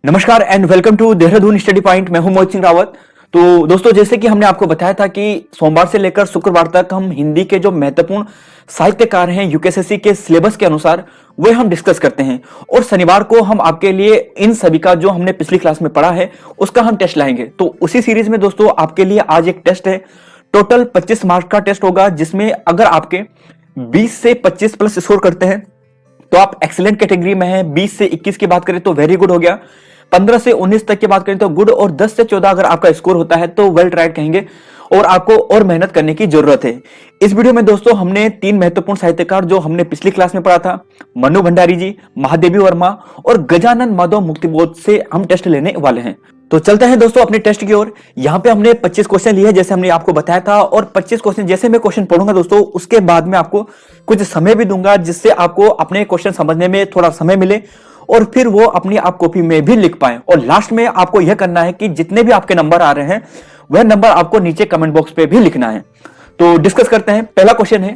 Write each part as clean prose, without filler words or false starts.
नमस्कार and welcome to Dehradun Study Point. मैं हूं मोहित सिंह रावत। तो दोस्तों, जैसे कि हमने आपको बताया था कि सोमवार से लेकर शुक्रवार तक हम हिंदी के जो महत्वपूर्ण साहित्यकार हैं यूकेएसएससी के सिलेबस के अनुसार वे हम डिस्कस करते हैं, और शनिवार को हम आपके लिए इन सभी का जो हमने पिछली क्लास में पढ़ा है उसका हम टेस्ट लाएंगे। तो उसी सीरीज में दोस्तों आपके लिए आज एक टेस्ट है। टोटल 25 मार्क्स का टेस्ट होगा, जिसमें अगर आपके 20 से 25 प्लस स्कोर करते हैं तो आप एक्सीलेंट कैटेगरी में हैं। 20 से 21 की बात करें तो वेरी गुड हो गया। 15 से 19 तक की बात करें तो गुड, और 10 से 14 अगर आपका स्कोर होता है तो वेल ट्राइड कहेंगे, और आपको और मेहनत करने की जरूरत है। इस वीडियो में दोस्तों हमने 3 महत्वपूर्ण साहित्यकार जो हमने पिछली क्लास में पढ़ा था, मनु भंडारी जी, महादेवी वर्मा और गजानन माधव मुक्तिबोध से हम टेस्ट लेने वाले हैं। तो चलते हैं दोस्तों अपने टेस्ट की ओर। यहाँ पे हमने 25 क्वेश्चन लिए जैसे हमने आपको बताया था, और 25 क्वेश्चन जैसे मैं क्वेश्चन पढ़ूंगा दोस्तों उसके बाद में आपको कुछ समय भी दूंगा, जिससे आपको अपने क्वेश्चन समझने में थोड़ा समय मिले और फिर वो अपनी आप कॉपी में भी लिख पाए। और लास्ट में आपको यह करना है कि जितने भी आपके नंबर आ रहे हैं वह नंबर आपको नीचे कमेंट बॉक्स पे भी लिखना है। तो डिस्कस करते हैं। पहला क्वेश्चन है,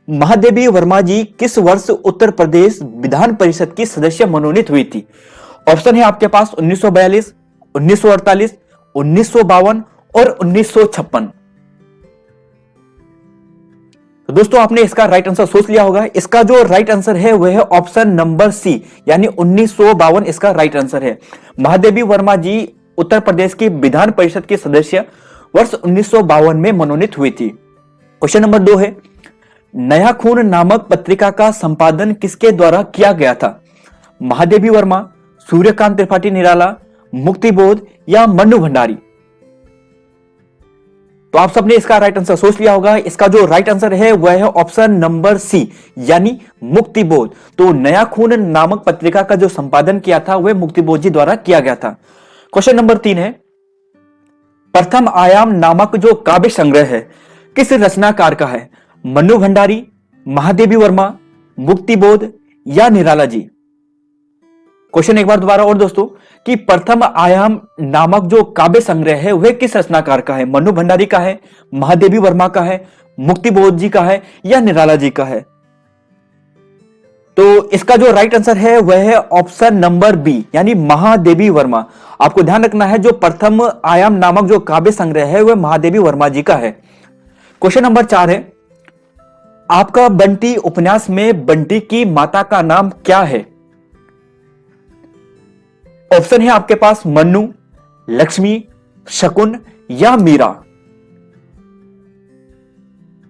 महादेवी वर्मा जी किस वर्ष उत्तर प्रदेश विधान परिषद की सदस्य मनोनीत हुई थी? ऑप्शन है आपके पास 1942, 1948, 1952 और 1956। तो दोस्तों आपने इसका राइट आंसर सोच लिया होगा। इसका जो राइट आंसर है वह है ऑप्शन नंबर सी, यानी 1952 इसका राइट आंसर है। महादेवी वर्मा जी उत्तर प्रदेश की विधान परिषद के सदस्य वर्ष 1952 में मनोनीत हुई थी। क्वेश्चन नंबर 2 है, नया खून नामक पत्रिका का संपादन किसके द्वारा किया गया था? महादेवी वर्मा, सूर्यकांत त्रिपाठी निराला, मुक्तिबोध या मन्नू भंडारी? तो आप सबने इसका राइट आंसर सोच लिया होगा। इसका जो राइट आंसर है वह है ऑप्शन नंबर सी, यानी मुक्तिबोध। तो नया खून नामक पत्रिका का जो संपादन किया था वह मुक्तिबोध जी द्वारा किया गया था। क्वेश्चन नंबर 3 है, प्रथम आयाम नामक जो काव्य संग्रह है किस रचनाकार का है? मन्नू भंडारी, महादेवी वर्मा, मुक्तिबोध या निराला जी? क्वेश्चन एक बार दोबारा और दोस्तों, कि प्रथम आयाम नामक जो काव्य संग्रह है वह किस रचनाकार का है? मन्नू भंडारी का है, महादेवी वर्मा का है, मुक्तिबोध जी का है या निराला जी का है? तो इसका जो राइट आंसर है वह है ऑप्शन नंबर बी, यानी महादेवी वर्मा। आपको ध्यान रखना है जो प्रथम आयाम नामक जो काव्य संग्रह है वह महादेवी वर्मा जी का है। क्वेश्चन नंबर 4 है, आपका बंटी उपन्यास में बंटी की माता का नाम क्या है? ऑप्शन है आपके पास मन्नू, लक्ष्मी, शकुन या मीरा।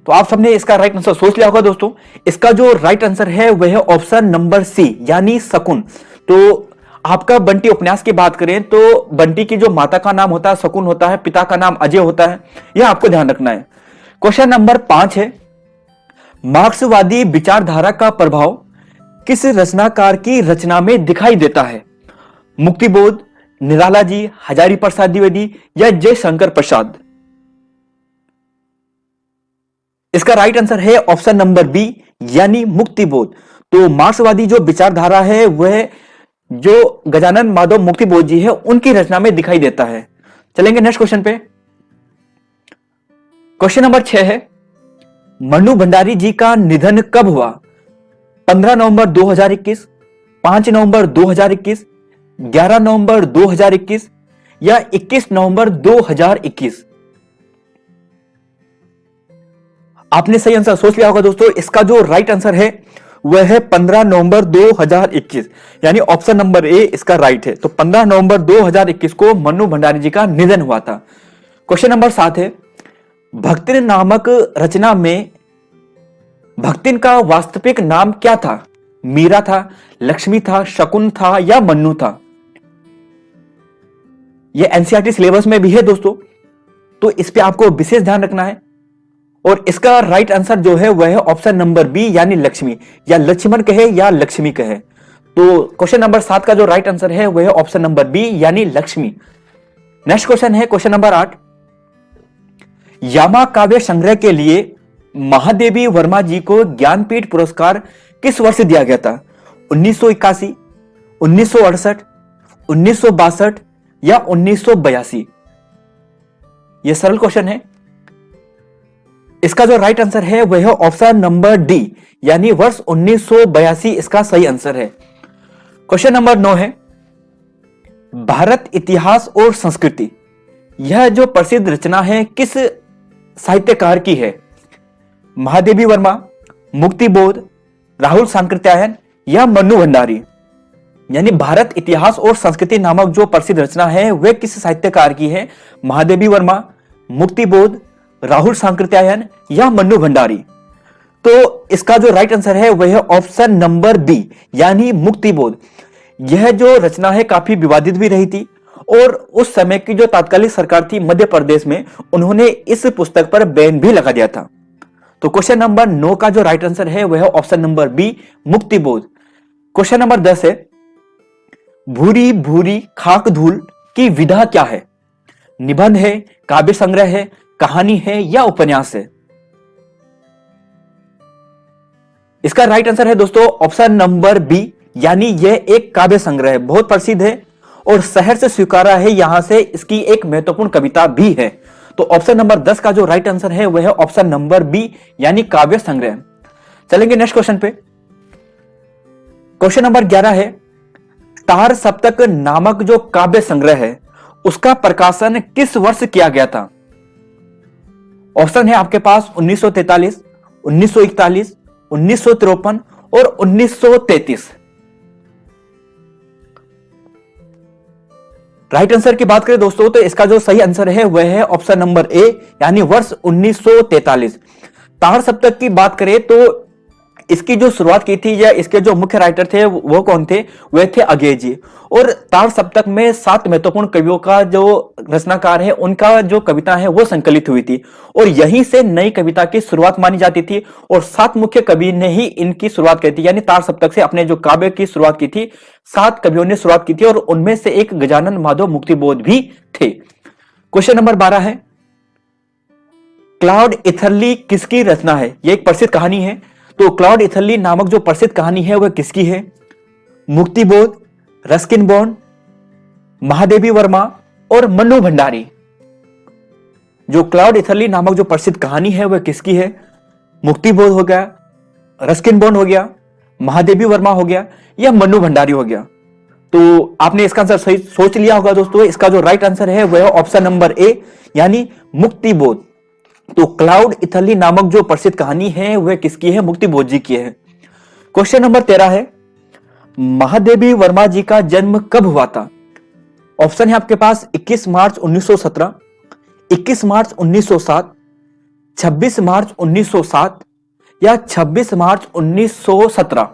तो आप सबने इसका राइट आंसर सोच लिया होगा दोस्तों। इसका जो राइट आंसर है वह है ऑप्शन नंबर सी, यानी शकुन। तो आपका बंटी उपन्यास की बात करें तो बंटी की जो माता का नाम होता है शकुन होता है, पिता का नाम अजय होता है, यह आपको ध्यान रखना है। क्वेश्चन नंबर 5 है, मार्क्सवादी विचारधारा का प्रभाव किस रचनाकार की रचना में दिखाई देता है? मुक्तिबोध, निराला जी, हजारी प्रसाद द्विवेदी या जयशंकर प्रसाद? इसका राइट आंसर है ऑप्शन नंबर बी, यानी मुक्तिबोध। तो मार्क्सवादी जो विचारधारा है वह जो गजानन माधव मुक्तिबोध जी है उनकी रचना में दिखाई देता है। चलेंगे नेक्स्ट क्वेश्चन पे। क्वेश्चन नंबर 6 है, मन्नू भंडारी जी का निधन कब हुआ? 15 नवंबर 2021, 5 नवंबर 2021, 11 नवंबर 2021 या 21 नवंबर 2021? आपने सही आंसर सोच लिया होगा दोस्तों। इसका जो राइट आंसर है वह है 15 नवंबर 2021, यानी ऑप्शन नंबर ए इसका राइट है। तो 15 नवंबर 2021 को मन्नू भंडारी जी का निधन हुआ था। क्वेश्चन नंबर 7 है, भक्तिन नामक रचना में भक्तिन का वास्तविक नाम क्या था? मीरा था, लक्ष्मी था, शकुन था या मन्नू था? यह एनसीईआरटी सिलेबस में भी है दोस्तों, तो इस पे आपको विशेष ध्यान रखना है। और इसका राइट आंसर जो है वह है ऑप्शन नंबर बी, यानी लक्ष्मी, या लक्ष्मण कहे या लक्ष्मी कहे। तो क्वेश्चन नंबर 7 का जो राइट आंसर है वह है ऑप्शन नंबर बी, यानी लक्ष्मी। नेक्स्ट क्वेश्चन है क्वेश्चन नंबर 8, यामा काव्य संग्रह के लिए महादेवी वर्मा जी को ज्ञानपीठ पुरस्कार किस वर्ष दिया गया था? 1981, 1968, 1962 या 1982? यह सरल क्वेश्चन है। इसका जो राइट आंसर है वह है ऑप्शन नंबर डी, यानी वर्ष 1982 इसका सही आंसर है। क्वेश्चन नंबर 9 है, भारत इतिहास और संस्कृति, यह जो प्रसिद्ध रचना है किस साहित्यकार की है? महादेवी वर्मा, मुक्तिबोध, राहुल सांकृत्यायन या मन्नू भंडारी? यानी भारत इतिहास और संस्कृति नामक जो प्रसिद्ध रचना है वह किस साहित्यकार की है? महादेवी वर्मा, मुक्तिबोध, राहुल सांकृत्यायन या मन्नू भंडारी? तो इसका जो राइट आंसर है वह है ऑप्शन नंबर बी, यानी मुक्तिबोध। यह जो रचना है काफी विवादित भी रही थी और उस समय की जो तात्कालिक सरकार थी मध्य प्रदेश में, उन्होंने इस पुस्तक पर बैन भी लगा दिया था। तो क्वेश्चन नंबर 9 का जो राइट आंसर है वह है option number B, Muktibodh. Question number 10 है, भूरी भूरी खाक धूल की विधा क्या है? निबंध है, काव्य संग्रह है, कहानी है या उपन्यास है? इसका राइट आंसर है दोस्तों ऑप्शन नंबर बी, यानी यह एक काव्य संग्रह है, बहुत प्रसिद्ध है और शहर से स्वीकारा है, यहां से इसकी एक महत्वपूर्ण कविता भी है। तो ऑप्शन नंबर 10 का जो राइट आंसर है वह है ऑप्शन नंबर बी, यानी काव्य संग्रह। चलेंगे नेक्स्ट क्वेश्चन पे। क्वेश्चन नंबर 11 है, तार सप्तक नामक जो काव्य संग्रह है उसका प्रकाशन किस वर्ष किया गया था? ऑप्शन है आपके पास 1943, 1941, 1953 और 1933। राइट आंसर की बात करें दोस्तों तो इसका जो सही आंसर है वह है ऑप्शन नंबर ए, यानी वर्ष 1943। तार सप्तक की बात करें तो इसकी जो शुरुआत की थी या इसके जो मुख्य राइटर थे वो कौन थे? वे थे अंग्रेजी। और तार सप्तक में 7 महत्वपूर्ण कवियों का जो रचनाकार है उनका जो कविता है वो संकलित हुई थी और यहीं से नई कविता की शुरुआत मानी जाती थी और 7 मुख्य कवि ने ही इनकी शुरुआत की थी, यानी तार सप्तक से अपने जो काव्य की शुरुआत की थी 7 कवियों ने शुरुआत की थी और उनमें से एक गजानन माधव मुक्तिबोध भी थे। क्वेश्चन नंबर 12 है, क्लाउड इथरली किसकी रचना है? यह एक प्रसिद्ध कहानी है। तो क्लाउड इथरली नामक जो प्रसिद्ध कहानी है वह किसकी है? मुक्तिबोध, रस्किन बॉन्ड, महादेवी वर्मा और मन्नू भंडारी? जो क्लाउड इथरली नामक जो प्रसिद्ध कहानी है वह किसकी है? मुक्तिबोध हो गया, रस्किन बॉन्ड हो गया, महादेवी वर्मा हो गया या मन्नू भंडारी हो गया? तो आपने इसका आंसर सही सोच लिया होगा दोस्तों। इसका जो राइट आंसर है वह ऑप्शन नंबर ए, यानी मुक्तिबोध। तो क्लाउड इथरली नामक जो प्रसिद्ध कहानी है वह किसकी है? मुक्तिबोध जी की है। क्वेश्चन नंबर 13 है, महादेवी वर्मा जी का जन्म कब हुआ था? ऑप्शन है आपके पास 21 मार्च 1917, 21 मार्च 1907, 26 मार्च 1907 या 26 मार्च 1917।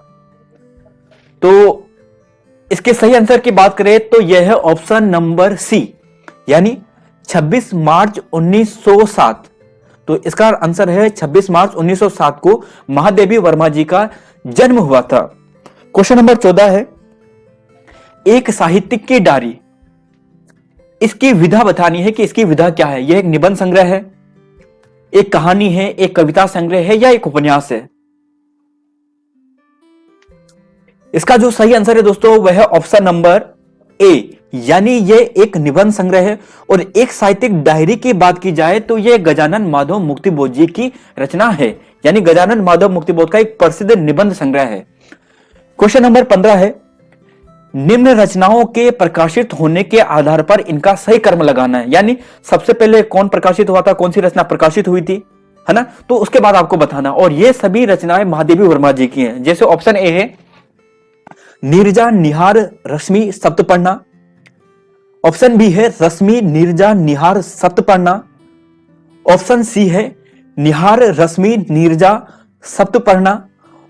तो इसके सही आंसर की बात करें तो यह है ऑप्शन नंबर सी, यानी 26 मार्च 1907। तो इसका आंसर है 26 मार्च 1907 को महादेवी वर्मा जी का जन्म हुआ था। क्वेश्चन नंबर 14 है, एक साहित्यिक की डायरी, इसकी विधा बतानी है कि इसकी विधा क्या है? यह एक निबंध संग्रह है, एक कहानी है, एक कविता संग्रह है या एक उपन्यास है? इसका जो सही आंसर है दोस्तों वह है ऑप्शन नंबर ए, यानी यह एक निबंध संग्रह है। और एक साहित्यिक डायरी की बात की जाए तो यह गजानन माधव मुक्तिबोध जी की रचना है, यानी गजानन माधव मुक्तिबोध का एक प्रसिद्ध निबंध संग्रह है। क्वेश्चन नंबर 15 है, निम्न रचनाओं के प्रकाशित होने के आधार पर इनका सही क्रम लगाना है, यानी सबसे पहले कौन प्रकाशित हुआ था, कौन सी रचना प्रकाशित हुई थी, है ना? तो उसके बाद आपको बताना। और ये सभी रचनाएं महादेवी वर्मा जी की हैं। जैसे ऑप्शन ए है नीरजा निहार रश्मि सप्तपर्णा, ऑप्शन बी है रश्मि नीरजा निहार सप्तपर्णा, ऑप्शन सी है निहार रश्मि नीरजा सप्तपर्णा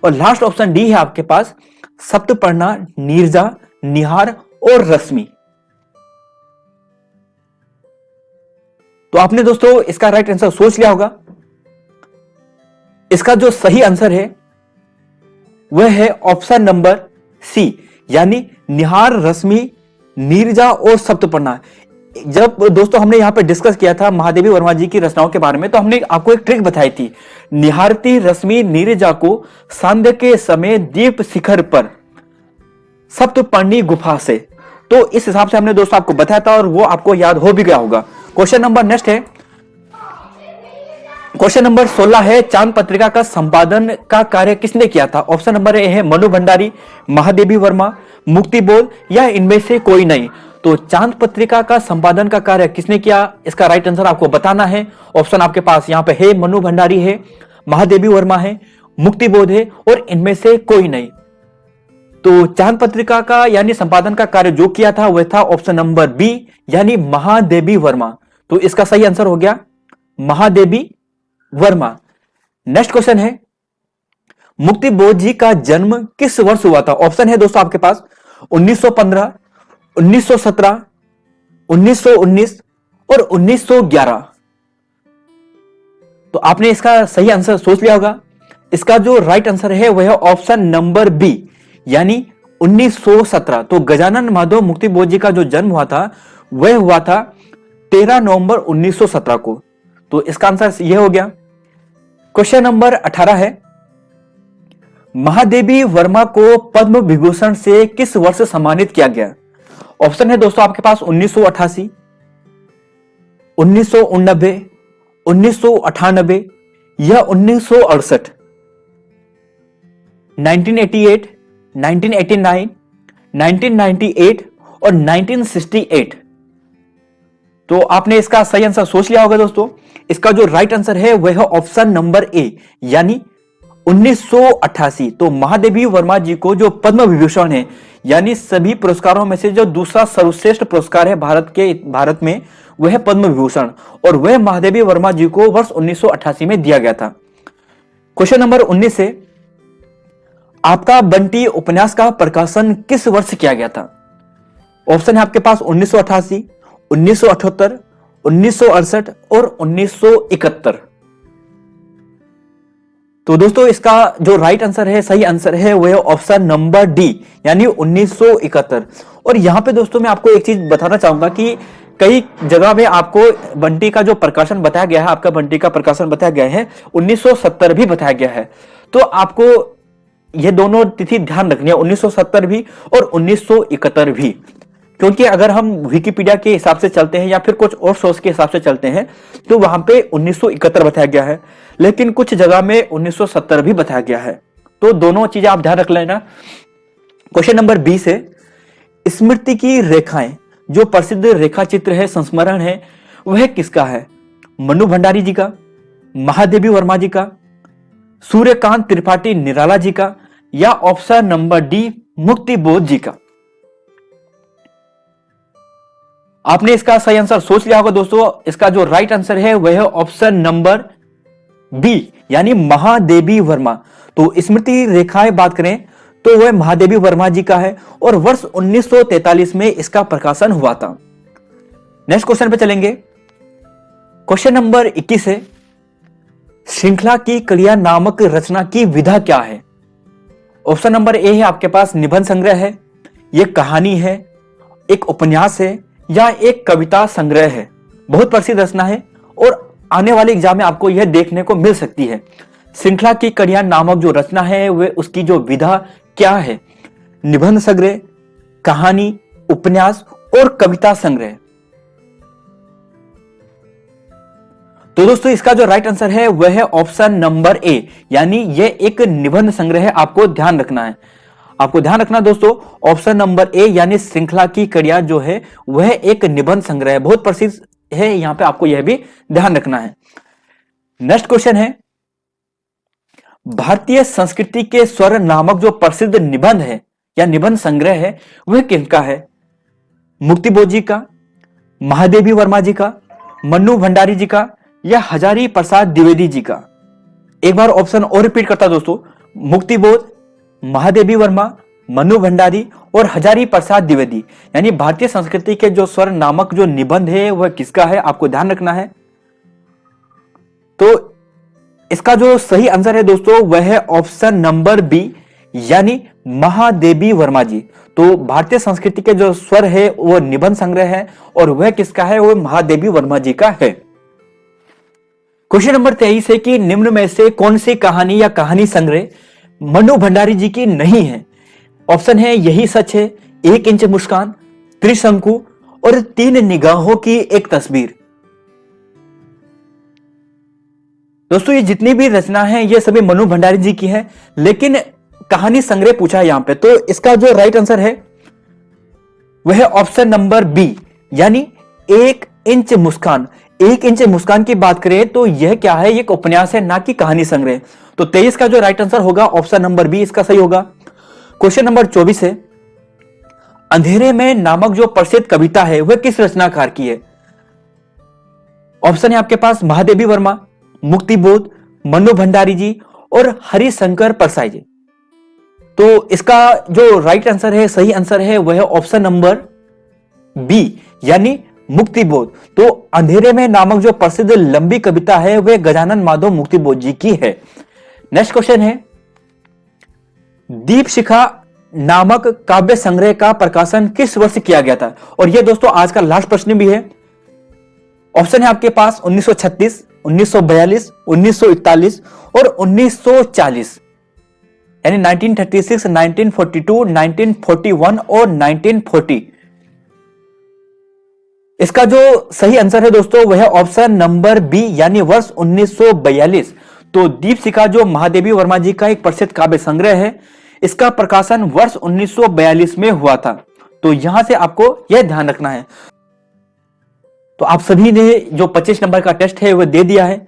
और लास्ट ऑप्शन डी है आपके पास सप्तपर्णा नीरजा निहार और रश्मि। तो आपने दोस्तों इसका राइट आंसर सोच लिया होगा। इसका जो सही आंसर है वह है ऑप्शन नंबर सी, यानी निहार रश्मि नीरजा और सप्तपर्णा। जब दोस्तों हमने यहां पे डिस्कस किया था महादेवी वर्मा जी की रचनाओं के बारे में तो हमने आपको एक ट्रिक बताई थी, निहारती रश्मि नीरजा को सांध्य के समय दीप शिखर पर सप्तपर्णी गुफा से। तो इस हिसाब से हमने दोस्तों आपको बताया था और वो आपको याद हो भी गया होगा। क्वेश्चन नंबर नेक्स्ट है, क्वेश्चन नंबर 16 है, चांद पत्रिका का संपादन का कार्य किसने किया था? ऑप्शन नंबर ए है मन्नू भंडारी, महादेवी वर्मा, मुक्तिबोध या इनमें से कोई नहीं। तो चांद पत्रिका का संपादन का कार्य किसने किया, इसका राइट आंसर आपको बताना है। ऑप्शन आपके पास यहां पे है, मनु भंडारी है, महादेवी वर्मा है, मुक्तिबोध है और इनमें से कोई नहीं। तो चांद पत्रिका का यानी संपादन का कार्य जो किया था वह था ऑप्शन नंबर बी यानी महादेवी वर्मा। तो इसका सही आंसर हो गया महादेवी वर्मा। नेक्स्ट क्वेश्चन है, मुक्तिबोध जी का जन्म किस वर्ष हुआ था? ऑप्शन है दोस्तों आपके पास 1915, 1917, 1919 और 1911। तो आपने इसका सही आंसर सोच लिया होगा। इसका जो राइट आंसर है वह है ऑप्शन नंबर बी यानी 1917। तो गजानन माधव मुक्तिबोध जी का जो जन्म हुआ था वह हुआ था 13 नवंबर 1917 को। तो इसका आंसर यह हो गया। क्वेश्चन नंबर 18 है, महादेवी वर्मा को पद्म विभूषण से किस वर्ष सम्मानित किया गया? ऑप्शन है दोस्तों आपके पास 1988, 1989, 1998 या 1968। 1988, 1989, 1998 और 1968। तो आपने इसका सही आंसर सोच लिया होगा दोस्तों। इसका जो राइट आंसर है वह है ऑप्शन नंबर ए यानी 1988। तो महादेवी वर्मा जी को जो पद्म विभूषण है यानी सभी पुरस्कारों में से जो दूसरा सर्वश्रेष्ठ पुरस्कार है भारत में वह है पद्म विभूषण, और वह महादेवी वर्मा जी को वर्ष 1988 में दिया गया था। क्वेश्चन नंबर 19 से, आपका बंटी उपन्यास का प्रकाशन किस वर्ष किया गया था? ऑप्शन है आपके पास 1988, 1978, 1968 और 1971। तो दोस्तों इसका जो राइट आंसर है, सही आंसर है वह ऑप्शन नंबर डी यानी 1971। और यहां पे दोस्तों मैं आपको एक चीज बताना चाहूंगा कि कई जगह में आपको बंटी का जो प्रकाशन बताया गया है, आपका बंटी का प्रकाशन बताया गया है 1970 भी बताया गया है। तो आपको ये दोनों तिथि ध्यान रखनी है, 1970 भी और 1971 भी, क्योंकि अगर हम विकिपीडिया के हिसाब से चलते हैं या फिर कुछ और सोर्स के हिसाब से चलते हैं तो वहां पे 1971 बताया गया है, लेकिन कुछ जगह में 1970 भी बताया गया है। तो दोनों चीजें आप ध्यान रख लेना। क्वेश्चन नंबर 20 है, स्मृति की रेखाएं जो प्रसिद्ध रेखा चित्र है, संस्मरण है, वह किसका है? मनु भंडारी जी का, महादेवी वर्मा जी का, सूर्यकांत त्रिपाठी निराला जी का या ऑप्शन नंबर डी मुक्तिबोध जी का? आपने इसका सही आंसर सोच लिया होगा दोस्तों। इसका जो राइट आंसर है वह है ऑप्शन नंबर बी यानी महादेवी वर्मा। तो स्मृति रेखाएं बात करें तो वह महादेवी वर्मा जी का है और वर्ष 1943 में इसका प्रकाशन हुआ था। नेक्स्ट क्वेश्चन पे चलेंगे। क्वेश्चन नंबर 21 है, श्रृंखला की कड़ियां नामक रचना की विधा क्या है? ऑप्शन नंबर ए है आपके पास निबंध संग्रह है, यह कहानी है, एक उपन्यास है या एक कविता संग्रह है। बहुत प्रसिद्ध रचना है और आने वाले एग्जाम में आपको यह देखने को मिल सकती है। श्रृंखला की कड़ियां नामक जो रचना है वह उसकी जो विधा क्या है? निबंध संग्रह, कहानी, उपन्यास और कविता संग्रह। तो दोस्तों इसका जो राइट आंसर है वह है ऑप्शन नंबर ए यानी यह एक निबंध संग्रह है। आपको ध्यान रखना है, आपको ध्यान रखना दोस्तों, ऑप्शन नंबर ए यानी श्रृंखला की कड़ियां जो है वह एक निबंध संग्रह है, बहुत प्रसिद्ध है। यहां पे आपको यह भी ध्यान रखना है। नेक्स्ट क्वेश्चन है, भारतीय संस्कृति के स्वर नामक जो प्रसिद्ध निबंध है या निबंध संग्रह है वह किनका है? मुक्तिबोध जी का, महादेवी वर्मा जी का, मन्नू भंडारी जी का या हजारी प्रसाद द्विवेदी जी का? एक बार ऑप्शन और रिपीट करता दोस्तों, मुक्तिबोध, महादेवी वर्मा, मनु भंडारी और हजारी प्रसाद द्विवेदी। यानी भारतीय संस्कृति के जो स्वर नामक जो निबंध है वह किसका है? आपको ध्यान रखना है। तो इसका जो सही आंसर है दोस्तों वह है ऑप्शन नंबर बी यानी महादेवी वर्मा जी। तो भारतीय संस्कृति के जो स्वर है वह निबंध संग्रह है और वह किसका है? वह महादेवी वर्मा जी का है। क्वेश्चन नंबर 23 है कि निम्न में से कौन सी कहानी या कहानी संग्रह मनु भंडारी जी की नहीं है? ऑप्शन है यही सच है, 1 इंच मुस्कान, त्रिशंकु और 3 निगाहों की एक तस्वीर। दोस्तों ये जितनी भी रचना है ये सभी मनु भंडारी जी की है, लेकिन कहानी संग्रह पूछा है यहां पे। तो इसका जो राइट आंसर है वह है ऑप्शन नंबर बी, यानी 1 इंच मुस्कान। 1 इंच मुस्कान की बात करें तो यह क्या है, एक उपन्यास है, ना कि कहानी संग्रह। तो 23 का जो राइट आंसर होगा ऑप्शन नंबर बी इसका सही होगा। क्वेश्चन नंबर 24 है, अंधेरे में नामक जो प्रसिद्ध कविता है वह किस रचनाकार की है? ऑप्शन है आपके पास महादेवी वर्मा, मुक्तिबोध, मनु भंडारी जी और हरिशंकर परसाई जी। तो इसका जो राइट आंसर है, सही आंसर है, वह ऑप्शन नंबर बी, यानी मुक्तिबोध। तो अंधेरे में नामक जो प्रसिद्ध लंबी कविता है वह गजानन माधव मुक्तिबोध जी की है। नेक्स्ट क्वेश्चन है, दीप शिखा नामक काव्य संग्रह का प्रकाशन किस वर्ष किया गया था? और यह दोस्तों आज का लास्ट प्रश्न भी है। ऑप्शन है आपके पास 1936, 1942, 1941 और 1940, यानी 1936, 1942, 1941 और 1940। इसका जो सही आंसर है दोस्तों वह है ऑप्शन नंबर बी, यानी वर्ष 1942। तो दीपशिखा जो महादेवी वर्मा जी का एक प्रसिद्ध काव्य संग्रह है, इसका प्रकाशन वर्ष 1942 में हुआ था। तो यहां से आपको यह ध्यान रखना है। तो आप सभी ने जो 25 नंबर का टेस्ट है वह दे दिया है।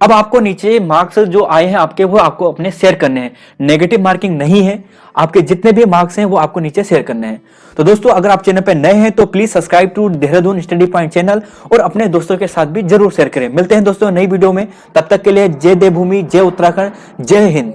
अब आपको नीचे मार्क्स जो आए हैं आपके, वो आपको अपने शेयर करने हैं। नेगेटिव मार्किंग नहीं है, आपके जितने भी मार्क्स हैं वो आपको नीचे शेयर करने हैं। तो दोस्तों अगर आप चैनल पर नए हैं तो please subscribe to Dehradun Study Point channel और अपने दोस्तों के साथ भी जरूर शेयर करें। मिलते हैं दोस्तों नई वीडियो में, तब तक के लिए जय देवभूमि, जय उत्तराखंड, जय हिंद।